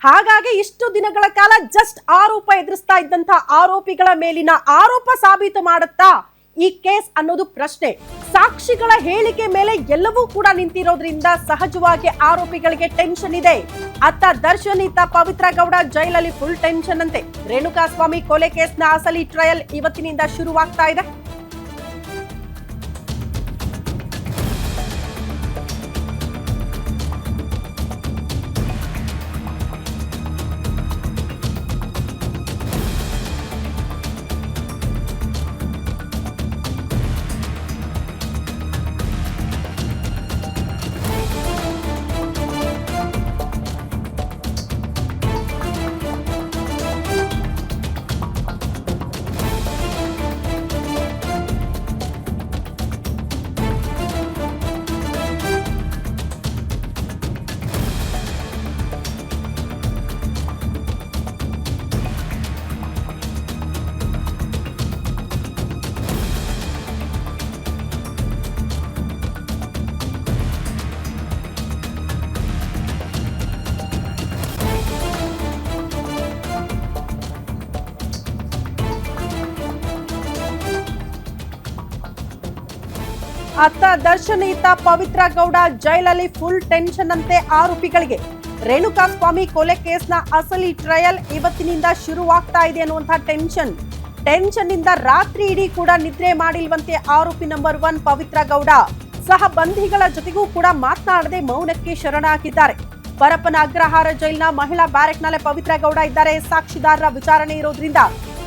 ಹಾಗಾಗಿ ಇಷ್ಟು ದಿನಗಳ ಕಾಲ ಜಸ್ಟ್ ಆರೋಪ ಎದುರಿಸ್ತಾ ಇದ್ದಂತ ಆರೋಪಿಗಳ ಮೇಲಿನ ಆರೋಪ ಸಾಬೀತು ಮಾಡುತ್ತಾ ಈ ಕೇಸ್ ಅನ್ನೋದು ಪ್ರಶ್ನೆ. ಸಾಕ್ಷಿಗಳ ಹೇಳಿಕೆ ಮೇಲೆ ಎಲ್ಲವೂ ಕೂಡ ನಿಂತಿರೋದ್ರಿಂದ ಸಹಜವಾಗಿ ಆರೋಪಿಗಳಿಗೆ ಟೆನ್ಷನ್ ಇದೆ. ಅತ್ತ ದರ್ಶನ್, ಇತ್ತ ಪವಿತ್ರ ಗೌಡ ಜೈಲಲ್ಲಿ ಫುಲ್ ಟೆನ್ಷನ್ ಅಂತೆ. ರೇಣುಕಾಸ್ವಾಮಿ ಕೊಲೆ ಕೇಸ್ನ ಅಸಲಿ ಟ್ರಯಲ್ ಇವತ್ತಿನಿಂದ ಶುರುವಾಗ್ತಾ ಇದೆ. ಅತ್ತ ದರ್ಶನ್, ಇತ್ತ ಪವಿತ್ರ ಗೌಡ ಜೈಲಲ್ಲಿ ಫುಲ್ ಟೆನ್ಷನ್ ಅಂತೆ ಆರೋಪಿಗಳಿಗೆ. ರೇಣುಕಾಸ್ವಾಮಿ ಕೊಲೆ ಕೇಸ್ನ ಅಸಲಿ ಟ್ರಯಲ್ ಇವತ್ತಿನಿಂದ ಶುರುವಾಗ್ತಾ ಇದೆ ಅನ್ನುವಂತಹ ಟೆನ್ಷನ್ ಇಂದ ರಾತ್ರಿ ಇಡೀ ಕೂಡ ನಿದ್ರೆ ಮಾಡಿಲ್ವಂತೆ ಆರೋಪಿ ನಂಬರ್ 1 ಪವಿತ್ರ ಗೌಡ. ಸಹ ಬಂಧಿಗಳ ಜೊತೆಗೂ ಕೂಡ ಮಾತನಾಡದೆ ಮೌನಕ್ಕೆ ಶರಣಾಗಿದ್ದಾರೆ. ಪರಪ್ಪನ ಅಗ್ರಹಾರ ಜೈಲಿನ ಮಹಿಳಾ ಬ್ಯಾರೆಕ್ನಲ್ಲೇ ಪವಿತ್ರ ಗೌಡ ಇದ್ದಾರೆ. ಸಾಕ್ಷಿದಾರರ ವಿಚಾರಣೆ ಇರೋದ್ರಿಂದ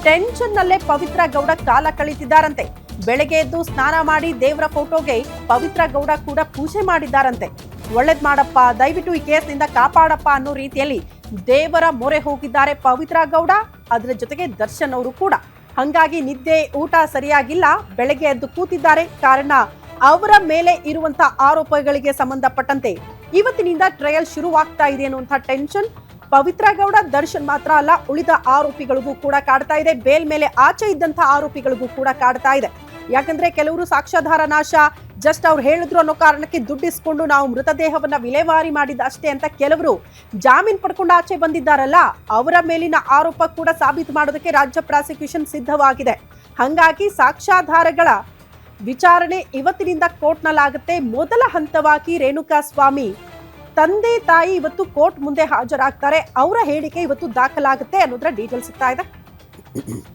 ಟೆನ್ಷನ್ ನಲ್ಲೇ ಪವಿತ್ರ ಗೌಡ ಕಾಲ ಕಳೀತಿದ್ದಾರಂತೆ. ಬೆಳಗ್ಗೆ ಎದ್ದು ಸ್ನಾನ ಮಾಡಿ ದೇವರ ಫೋಟೋಗೆ ಪವಿತ್ರ ಗೌಡ ಕೂಡ ಪೂಜೆ ಮಾಡಿದ್ದಾರಂತೆ. ಒಳ್ಳೇದ್ ಮಾಡಪ್ಪ, ದಯವಿಟ್ಟು ಈ ಕೇಸ್ನಿಂದ ಕಾಪಾಡಪ್ಪ ಅನ್ನೋ ರೀತಿಯಲ್ಲಿ ದೇವರ ಮೊರೆ ಹೋಗಿದ್ದಾರೆ ಪವಿತ್ರ ಗೌಡ. ಅದರ ಜೊತೆಗೆ ದರ್ಶನ್ ಅವರು ಕೂಡ. ಹಂಗಾಗಿ ನಿದ್ದೆ ಊಟ ಸರಿಯಾಗಿಲ್ಲ, ಬೆಳಗ್ಗೆ ಎದ್ದು ಕೂತಿದ್ದಾರೆ. ಕಾರಣ ಅವರ ಮೇಲೆ ಇರುವಂತಹ ಆರೋಪಗಳಿಗೆ ಸಂಬಂಧಪಟ್ಟಂತೆ ಇವತ್ತಿನಿಂದ ಟ್ರಯಲ್ ಶುರುವಾಗ್ತಾ ಇದೆ ಅನ್ನುವಂತಹ ಟೆನ್ಷನ್ ಪವಿತ್ರ ಗೌಡ, ದರ್ಶನ್ ಮಾತ್ರ ಅಲ್ಲ, ಉಳಿದ ಆರೋಪಿಗಳಿಗೂ ಕೂಡ ಕಾಡ್ತಾ ಇದೆ. ಬೇಲ್ ಮೇಲೆ ಆಚೆ ಇದ್ದಂತಹ ಆರೋಪಿಗಳಿಗೂ ಕೂಡ ಕಾಡ್ತಾ ಇದೆ. ಯಾಕಂದ್ರೆ ಕೆಲವರು ಸಾಕ್ಷ್ಯಾಧಾರ ನಾಶ, ಜಸ್ಟ್ ಅವ್ರು ಹೇಳಿದ್ರು ಅನ್ನೋ ಕಾರಣಕ್ಕೆ ದುಡ್ಡಿಸ್ಕೊಂಡು ನಾವು ಮೃತದೇಹವನ್ನ ವಿಲೇವಾರಿ ಮಾಡಿದ ಅಷ್ಟೇ ಅಂತ ಕೆಲವರು ಜಾಮೀನು ಪಡ್ಕೊಂಡು ಆಚೆ ಬಂದಿದ್ದಾರಲ್ಲ, ಅವರ ಮೇಲಿನ ಆರೋಪ ಕೂಡ ಸಾಬೀತು ಮಾಡೋದಕ್ಕೆ ರಾಜ್ಯ ಪ್ರಾಸಿಕ್ಯೂಷನ್ ಸಿದ್ಧವಾಗಿದೆ. ಹಂಗಾಗಿ ಸಾಕ್ಷ್ಯಾಧಾರಗಳ ವಿಚಾರಣೆ ಇವತ್ತಿನಿಂದ ಕೋರ್ಟ್ನಲ್ಲಾಗುತ್ತೆ. ಮೊದಲ ಹಂತವಾಗಿ ರೇಣುಕಾಸ್ವಾಮಿ ತಂದೆ ತಾಯಿ ಇವತ್ತು ಕೋರ್ಟ್ ಮುಂದೆ ಹಾಜರಾಗ್ತಾರೆ. ಅವರ ಹೇಳಿಕೆ ಇವತ್ತು ದಾಖಲಾಗುತ್ತೆ ಅನ್ನೋದ್ರ ಡೀಟೇಲ್ ಸಿಗ್ತಾ ಇದೆ.